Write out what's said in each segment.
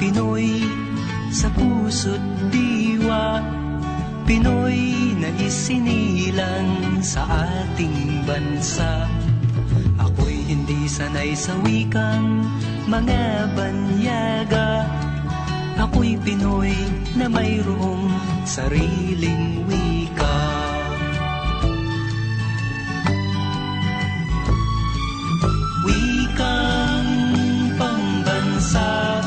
Pinoy sa puso't diwa, Pinoy na isinilang sa ating bansa. Ako'y hindi sanay sa wikang mga banyaga, ako'y Pinoy na mayroong sariling wika. Wikang pambansa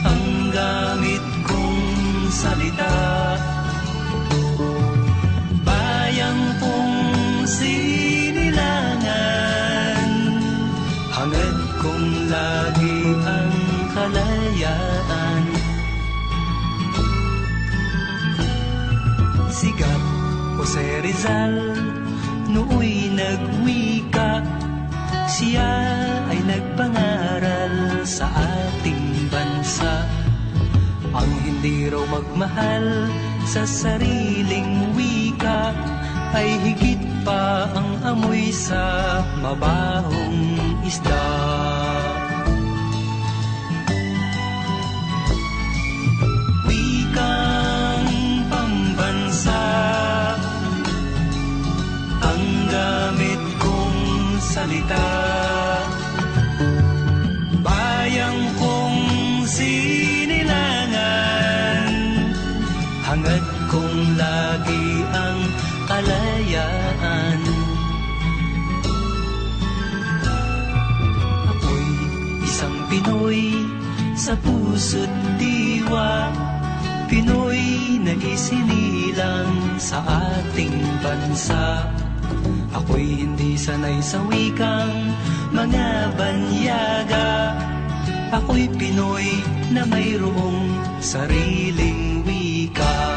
ang gamit kong salita, bayang pong sinilangan, hangad kong lagi ang kalayaan. Sigat Jose Rizal nooy nagwika, siya ay nagpangaral sa ating bansa. Ang hindi raw magmahal sa sariling wika ay higit pa ang amoy sa mabahong isda. Wikang pambansa ang gamit kong salita, bayang kong sinilangan, hangad kong lagi ang kalayaan. Ako'y isang Pinoy sa puso't diwa, Pinoy na isinilang sa ating bansa. Ako'y hindi sanay sa wikang mga banyaga, ako'y Pinoy na mayroong sariling wika.